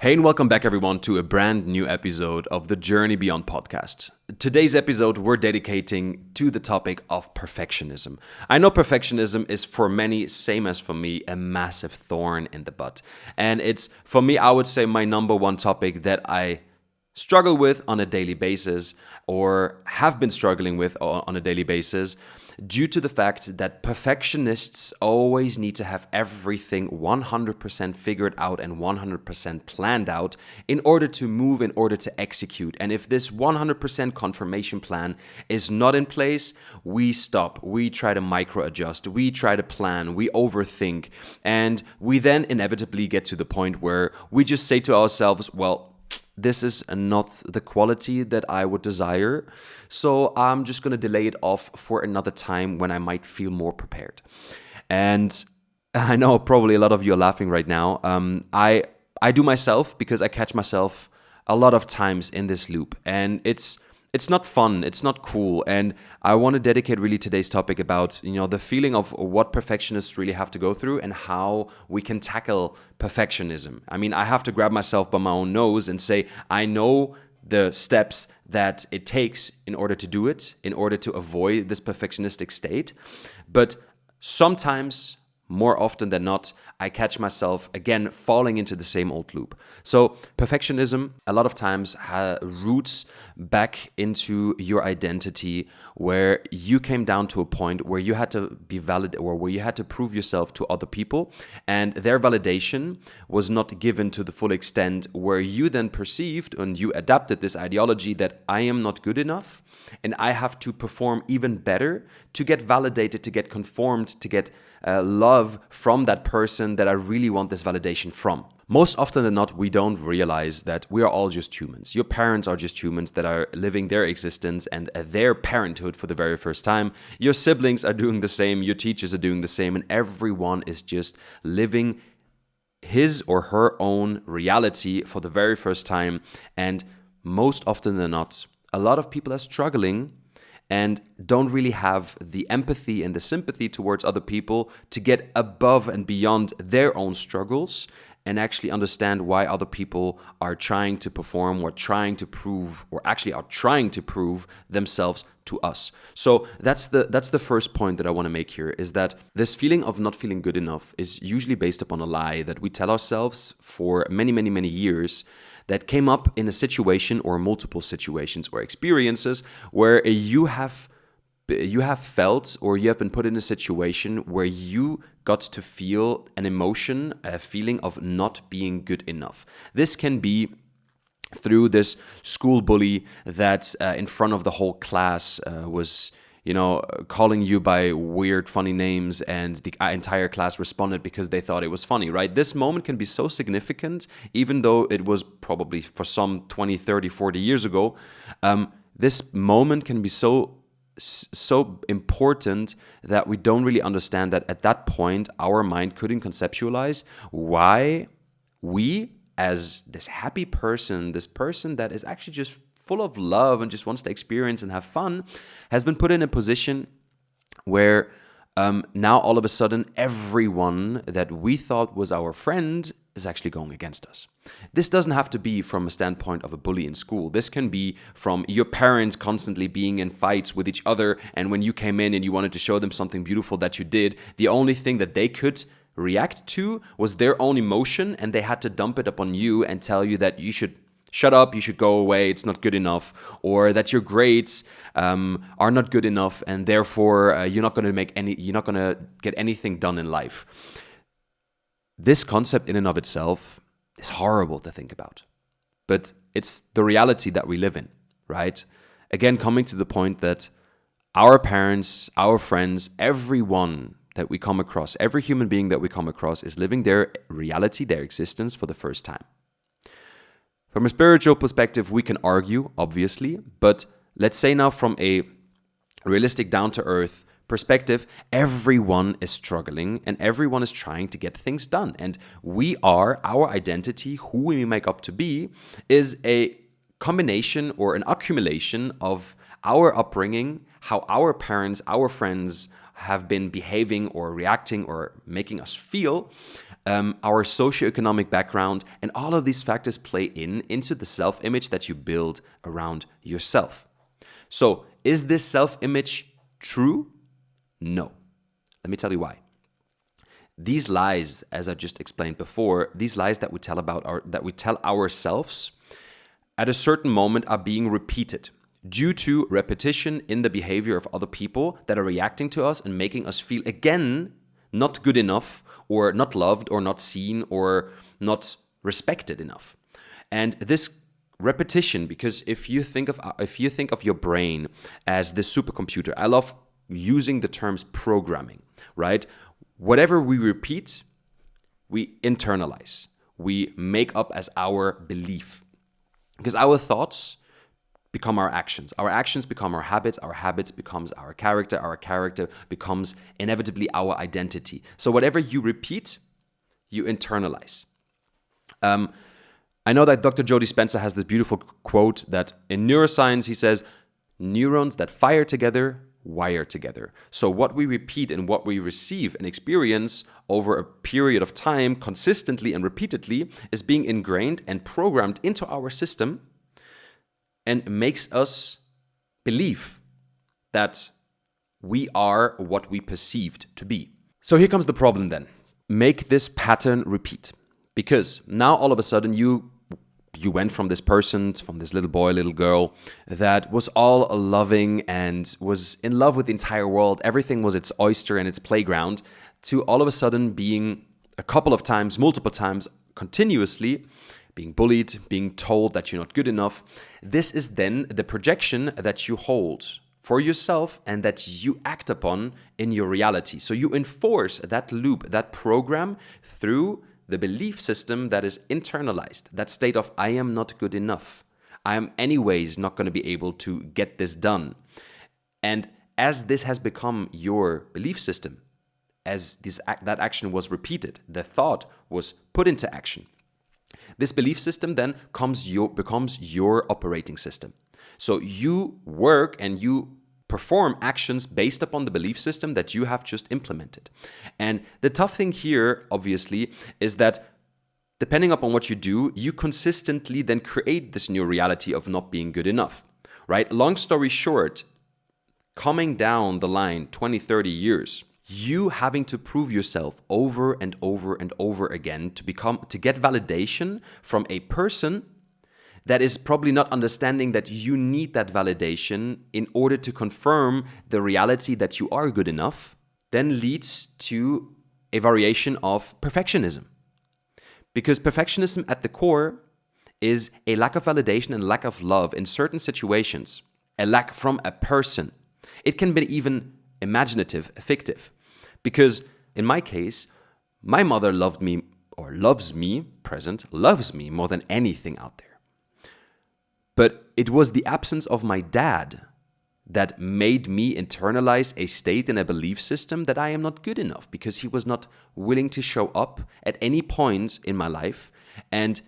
Hey, and welcome back, everyone, to a brand new episode of the Journey Beyond podcast. Today's episode, we're dedicating to the topic of perfectionism. I know perfectionism is for many, same as for me, a massive thorn in the butt. And it's, for me, I would say my number one topic that I struggle with on a daily basis or have been struggling with on a daily basis due to the fact that perfectionists always need to have everything 100% figured out and 100% planned out in order to move, in order to execute. And if this 100% confirmation plan is not in place, we stop, we try to micro adjust, we try to plan, we overthink, and we then inevitably get to the point where we just say to ourselves, well, this is not the quality that I would desire, so I'm just going to delay it off for another time when I might feel more prepared. And I know probably a lot of you are laughing right now. I do myself because I catch myself a lot of times in this loop, and it's not fun, it's not cool, and I want to dedicate really today's topic about, the feeling of what perfectionists really have to go through and how we can tackle perfectionism. I mean, I have to grab myself by my own nose and say, I know the steps that it takes in order to do it, in order to avoid this perfectionistic state, but sometimes, more often than not, I catch myself again falling into the same old loop. So perfectionism a lot of times roots back into your identity, where you came down to a point where you had to be valid, or where you had to prove yourself to other people, and their validation was not given to the full extent, where you then perceived and you adapted this ideology that I am not good enough and I have to perform even better to get validated, to get conformed, to get love from that person that I really want this validation from. Most often than not, we don't realize that we are all just humans. Your parents are just humans that are living their existence and their parenthood for the very first time. Your siblings are doing the same, your teachers are doing the same, and everyone is just living his or her own reality for the very first time. And most often than not, a lot of people are struggling and don't really have the empathy and the sympathy towards other people to get above and beyond their own struggles and actually understand why other people are trying to perform or trying to prove, or actually are trying to prove themselves to us. So that's the first point that I want to make here, is that this feeling of not feeling good enough is usually based upon a lie that we tell ourselves for many, many, many years, that came up in a situation or multiple situations or experiences where you have felt, or you have been put in a situation where you got to feel an emotion, a feeling of not being good enough. This can be through this school bully that in front of the whole class was calling you by weird, funny names, and the entire class responded because they thought it was funny, right? This moment can be so significant, even though it was probably for some 20, 30, 40 years ago. This moment can be so important that we don't really understand that at that point, our mind couldn't conceptualize why we, as this happy person, this person that is actually just full of love and just wants to experience and have fun, has been put in a position where now all of a sudden everyone that we thought was our friend is actually going against us. This doesn't have to be from a standpoint of a bully in school. This can be from your parents constantly being in fights with each other, and when you came in and you wanted to show them something beautiful that you did, the only thing that they could react to was their own emotion, and they had to dump it upon you and tell you that you should shut up, you should go away, it's not good enough, or that your grades are not good enough, and therefore you're not going to get anything done in life. This concept in and of itself is horrible to think about, but it's the reality that we live in, right? Again, coming to the point that our parents, our friends, everyone that we come across, every human being that we come across is living their reality, their existence for the first time. From a spiritual perspective, we can argue, obviously, but let's say now from a realistic, down-to-earth perspective, everyone is struggling and everyone is trying to get things done. And our identity, who we make up to be, is a combination or an accumulation of our upbringing, how our parents, our friends have been behaving or reacting or making us feel, our socioeconomic background, and all of these factors play into the self-image that you build around yourself. So, is this self-image true? No. Let me tell you why. These lies, as I just explained before, these lies that we tell ourselves at a certain moment are being repeated due to repetition in the behavior of other people that are reacting to us and making us feel again not good enough, or not loved, or not seen, or not respected enough. And this repetition, because if you think of your brain as this supercomputer, I love using the terms programming, right? Whatever we repeat, we internalize, we make up as our belief, because our thoughts become our actions become our habits becomes our character becomes inevitably our identity. So whatever you repeat, you internalize. I know that Dr. Joe Dispenza has this beautiful quote that in neuroscience, he says, neurons that fire together wire together. So what we repeat and what we receive and experience over a period of time consistently and repeatedly is being ingrained and programmed into our system and makes us believe that we are what we perceived to be. So here comes the problem then. Make this pattern repeat. Because now all of a sudden you went from this person, from this little boy, little girl, that was all loving and was in love with the entire world. Everything was its oyster and its playground, to all of a sudden being a couple of times, multiple times, continuously being bullied, being told that you're not good enough. This is then the projection that you hold for yourself and that you act upon in your reality. So you enforce that loop, that program through the belief system that is internalized, that state of I am not good enough. I am anyways not going to be able to get this done. And as this has become your belief system, as that action was repeated, the thought was put into action, this belief system then becomes your operating system. So you work and you perform actions based upon the belief system that you have just implemented. And the tough thing here, obviously, is that depending upon what you do, you consistently then create this new reality of not being good enough, right? Long story short, coming down the line 20, 30 years, you having to prove yourself over and over and over again to get validation from a person that is probably not understanding that you need that validation in order to confirm the reality that you are good enough, then leads to a variation of perfectionism. Because perfectionism at the core is a lack of validation and lack of love in certain situations, a lack from a person. It can be even imaginative, fictive. Because in my case, my mother loved me, or loves me, loves me more than anything out there. But it was the absence of my dad that made me internalize a state and a belief system that I am not good enough, because he was not willing to show up at any point in my life. And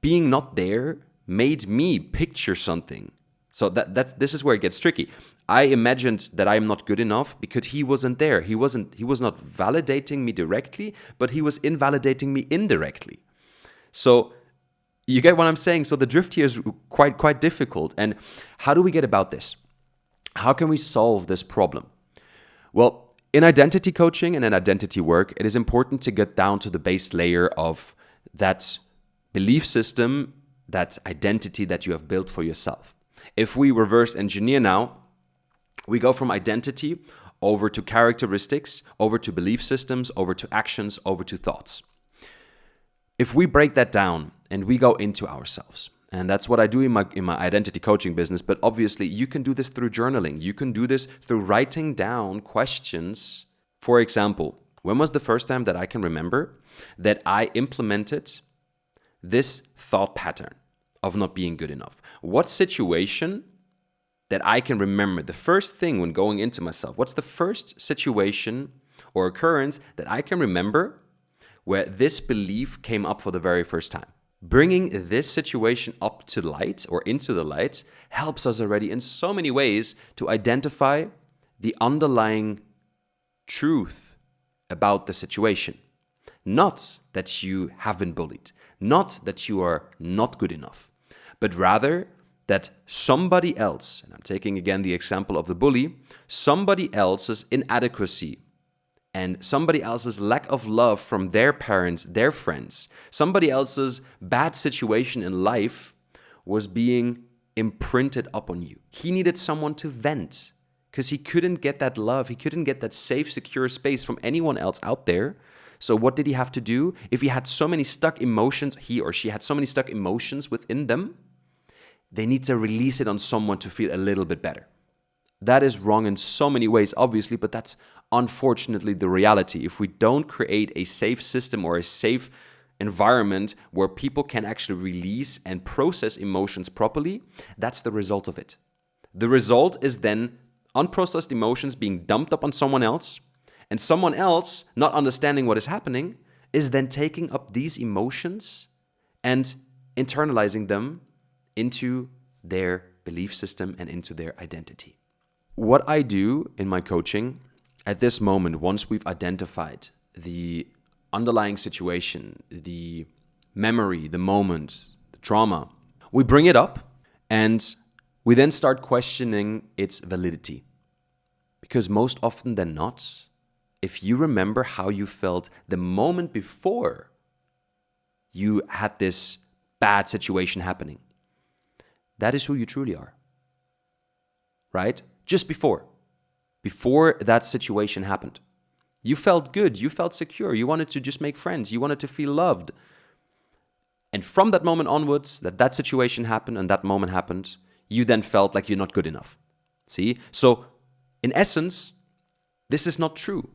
being not there made me picture something. So this is where it gets tricky. I imagined that I am not good enough because he wasn't there. He was not validating me directly, but he was invalidating me indirectly. So you get what I'm saying? So the drift here is quite difficult. And how do we get about this? How can we solve this problem? Well, in identity coaching and in identity work, it is important to get down to the base layer of that belief system, that identity that you have built for yourself. If we reverse engineer now, we go from identity over to characteristics, over to belief systems, over to actions, over to thoughts. If we break that down and we go into ourselves, and that's what I do in my identity coaching business, but obviously you can do this through journaling. You can do this through writing down questions. For example, when was the first time that I can remember that I implemented this thought pattern of not being good enough? What situation that I can remember, the first thing when going into myself, what's the first situation or occurrence that I can remember where this belief came up for the very first time? Bringing this situation up to light or into the light helps us already in so many ways to identify the underlying truth about the situation. Not that you have been bullied, not that you are not good enough, but rather that somebody else, and I'm taking again the example of the bully, somebody else's inadequacy and somebody else's lack of love from their parents, their friends, somebody else's bad situation in life was being imprinted upon you. He needed someone to vent because he couldn't get that love. He couldn't get that safe, secure space from anyone else out there. So what did he have to do? If he had so many stuck emotions, he or she had so many stuck emotions within them, they need to release it on someone to feel a little bit better. That is wrong in so many ways, obviously, but that's unfortunately the reality. If we don't create a safe system or a safe environment where people can actually release and process emotions properly, that's the result of it. The result is then unprocessed emotions being dumped up on someone else, and someone else, not understanding what is happening, is then taking up these emotions and internalizing them into their belief system and into their identity. What I do in my coaching at this moment, once we've identified the underlying situation, the memory, the moment, the trauma, we bring it up and we then start questioning its validity. Because most often than not, if you remember how you felt the moment before you had this bad situation happening, that is who you truly are, right? Just before that situation happened. You felt good, you felt secure, you wanted to just make friends, you wanted to feel loved. And from that moment onwards, that situation happened and that moment happened, you then felt like you're not good enough. See? So, in essence, this is not true.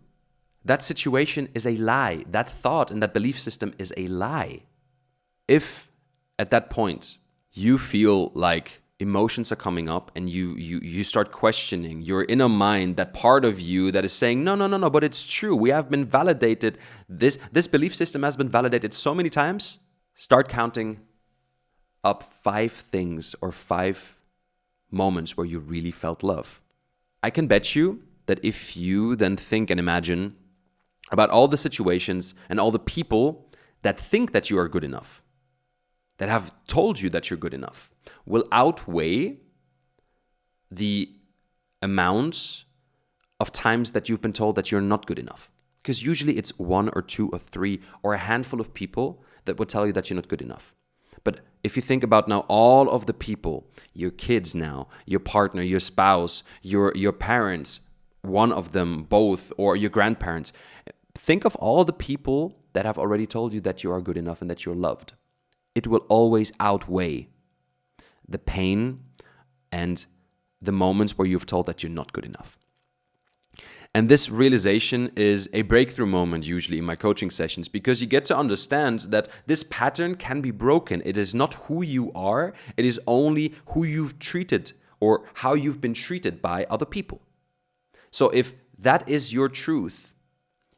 That situation is a lie. That thought and that belief system is a lie. If at that point you feel like emotions are coming up and you start questioning your inner mind, that part of you that is saying, no, but it's true. We have been validated. This belief system has been validated so many times. Start counting up 5 things or 5 moments where you really felt love. I can bet you that if you then think and imagine about all the situations and all the people that think that you are good enough, that have told you that you're good enough, will outweigh the amounts of times that you've been told that you're not good enough. Because usually it's 1 or 2 or 3 or a handful of people that will tell you that you're not good enough. But if you think about now all of the people, your kids now, your partner, your spouse, your parents, one of them, both, or your grandparents, think of all the people that have already told you that you are good enough and that you're loved. It will always outweigh the pain and the moments where you've told that you're not good enough. And this realization is a breakthrough moment usually in my coaching sessions, because you get to understand that this pattern can be broken. It is not who you are, it is only who you've treated or how you've been treated by other people. So if that is your truth,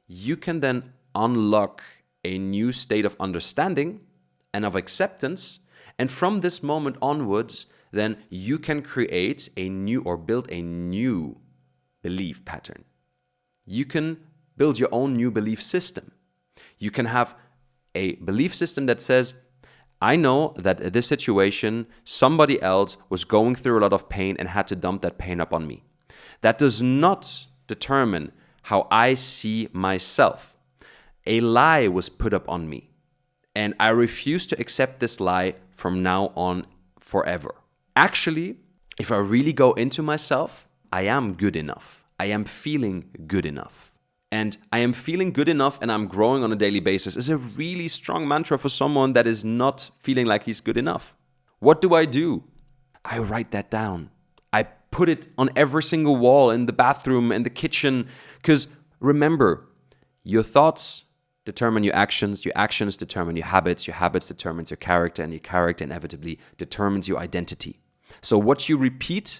you can then unlock a new state of understanding and of acceptance. And from this moment onwards, then you can create a new or build a new belief pattern. You can build your own new belief system. You can have a belief system that says, I know that in this situation, somebody else was going through a lot of pain and had to dump that pain up on me. That does not determine how I see myself. A lie was put up on me, and I refuse to accept this lie from now on forever. Actually, if I really go into myself, I am good enough. I am feeling good enough. And I am feeling good enough and I'm growing on a daily basis is a really strong mantra for someone that is not feeling like he's good enough. What do? I write that down. I put it on every single wall in the bathroom, in the kitchen. Because remember, your thoughts determine your actions determine your habits determines your character, and your character inevitably determines your identity. So what you repeat,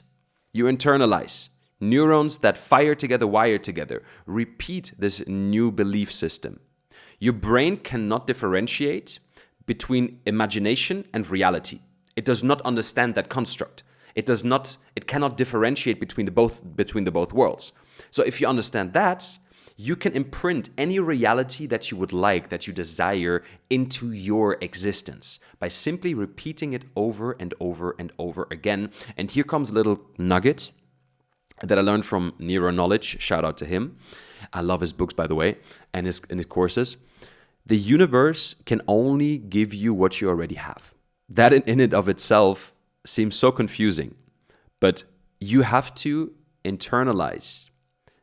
you internalize. Neurons that fire together, wire together. Repeat this new belief system. Your brain cannot differentiate between imagination and reality. It does not understand that construct. It cannot differentiate between the both worlds. So if you understand that, you can imprint any reality that you would like, that you desire, into your existence by simply repeating it over and over and over again. And here comes a little nugget that I learned from Nero Knowledge. Shout out to him. I love his books, by the way, and his courses. The universe can only give you what you already have. That in and of itself seems so confusing, but you have to internalize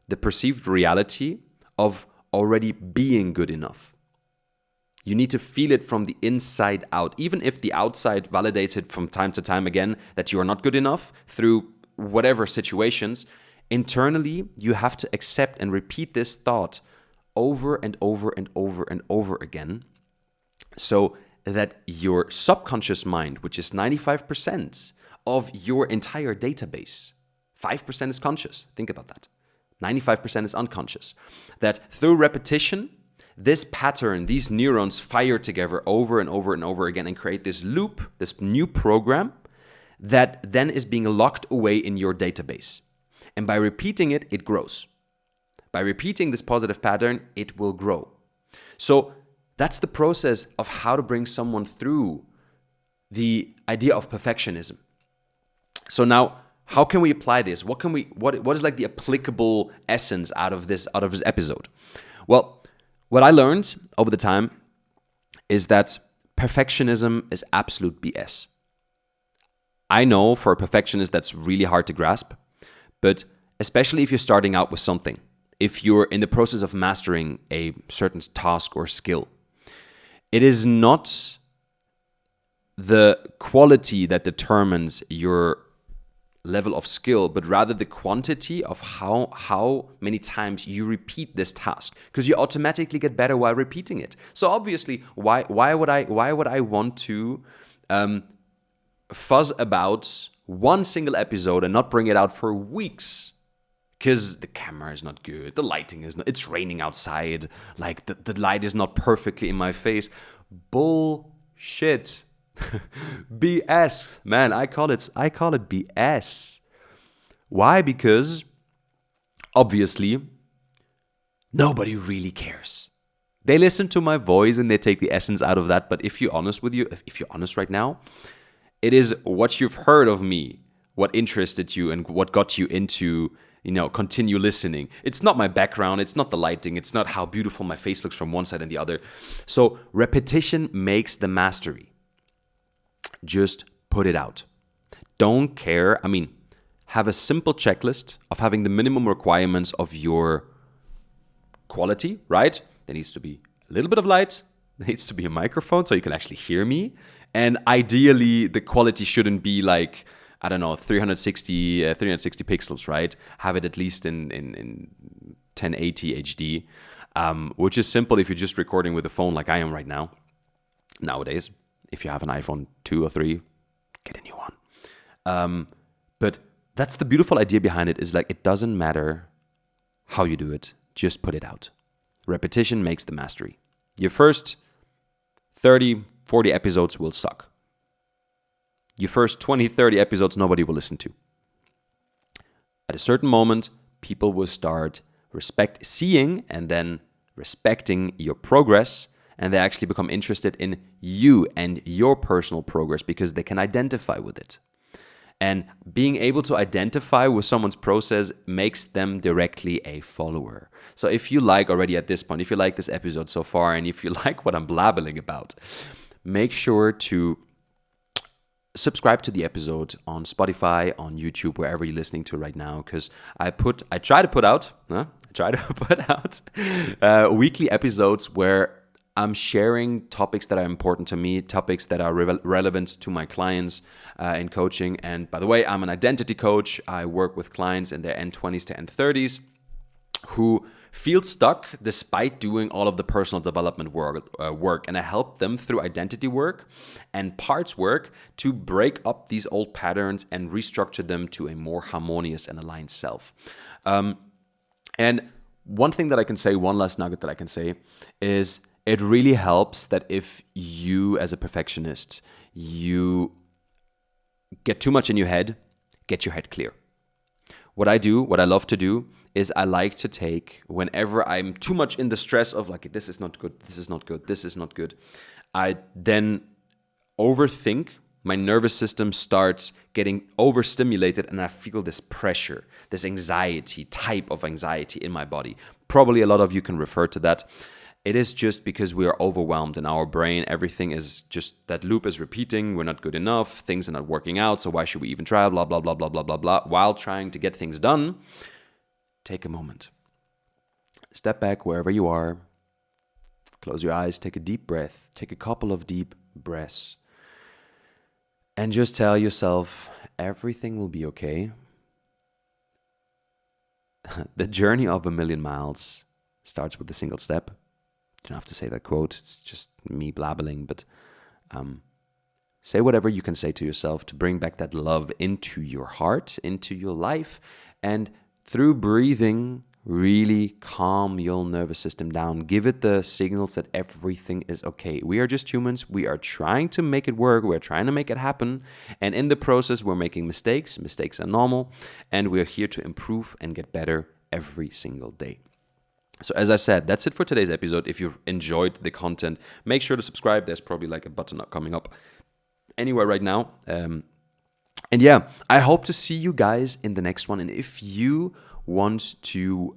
the perceived reality of already being good enough. You need to feel it from the inside out, even if the outside validates it from time to time again that you are not good enough through whatever situations. Internally, you have to accept and repeat this thought over and over and over and over again, so that your subconscious mind, which is 95% of your entire database, 5% is conscious. Think about that. 95% is unconscious. That through repetition, this pattern, these neurons fire together over and over and over again and create this loop, this new program that then is being locked away in your database. And by repeating it, it grows. By repeating this positive pattern, it will grow. So that's the process of how to bring someone through the idea of perfectionism. So now, how can we apply this? What is like the applicable essence out of this episode? Well, what I learned over the time is that perfectionism is absolute BS. I know for a perfectionist that's really hard to grasp, but especially if you're starting out with something, if you're in the process of mastering a certain task or skill, it is not the quality that determines your level of skill, but rather the quantity of how many times you repeat this task, because you automatically get better while repeating it. So obviously, why would I want to fuzz about one single episode and not bring it out for weeks? Because the camera is not good, the lighting is not, it's raining outside, like the light is not perfectly in my face. Bullshit. BS, man, I call it BS. Why? Because obviously nobody really cares. They listen to my voice and they take the essence out of that. But if you're honest right now, it is what you've heard of me, what interested you and what got you into, continue listening. It's not my background, it's not the lighting, it's not how beautiful my face looks from one side and the other. So repetition makes the mastery. Just put it out. Don't care. Have a simple checklist of having the minimum requirements of your quality, right? There needs to be a little bit of light. There needs to be a microphone so you can actually hear me. And ideally, the quality shouldn't be like, 360 pixels, right? Have it at least in 1080 HD, which is simple if you're just recording with a phone like I am right now, nowadays. If you have an iPhone 2 or 3, get a new one. But that's the beautiful idea behind it, is like, it doesn't matter how you do it, just put it out. Repetition makes the mastery. Your first 30, 40 episodes will suck. Your first 20, 30 episodes, nobody will listen to. At a certain moment, people will start seeing and then respecting your progress, and they actually become interested in you and your personal progress because they can identify with it. And being able to identify with someone's process makes them directly a follower. So if you like already at this point, if you like this episode so far, and if you like what I'm blabbling about, make sure to subscribe to the episode on Spotify, on YouTube, wherever you're listening to right now, because I try to put out weekly episodes where I'm sharing topics that are important to me, topics that are relevant to my clients in coaching. And by the way, I'm an identity coach. I work with clients in their end 20s to end 30s who feel stuck despite doing all of the personal development work. And I help them through identity work and parts work to break up these old patterns and restructure them to a more harmonious and aligned self. And one thing that I can say, one last nugget that I can say is, it really helps that if you, as a perfectionist, you get too much in your head, get your head clear. what I do, what I love to do, is I like to take, whenever I'm too much in the stress of like, this is not good, this is not good, this is not good, I then overthink. My nervous system starts getting overstimulated and I feel this pressure, this anxiety, type of anxiety in my body. Probably a lot of you can refer to that. It is just because we are overwhelmed in our brain. Everything is just, that loop is repeating. We're not good enough. Things are not working out. So why should we even try? Blah, blah, blah, blah, blah, blah, blah. While trying to get things done, take a moment. Step back wherever you are. Close your eyes. Take a deep breath. Take a couple of deep breaths. And just tell yourself, everything will be okay. The journey of 1,000,000 miles starts with a single step. You don't have to say that quote. It's just me blabbling. But say whatever you can say to yourself to bring back that love into your heart, into your life. And through breathing, really calm your nervous system down. Give it the signals that everything is okay. We are just humans. We are trying to make it work. We're trying to make it happen. And in the process, we're making mistakes. Mistakes are normal. And we're here to improve and get better every single day. So as I said, that's it for today's episode. If you've enjoyed the content, make sure to subscribe. There's probably like a button coming up anywhere right now. And yeah, I hope to see you guys in the next one. And if you want to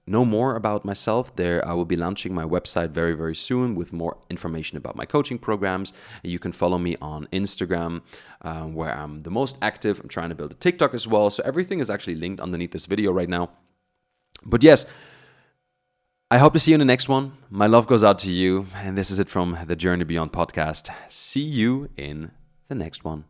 know more about myself, there I will be launching my website very, very soon with more information about my coaching programs. You can follow me on Instagram, where I'm the most active. I'm trying to build a TikTok as well. So everything is actually linked underneath this video right now. But yes, I hope to see you in the next one. My love goes out to you. And this is it from the Journey Beyond podcast. See you in the next one.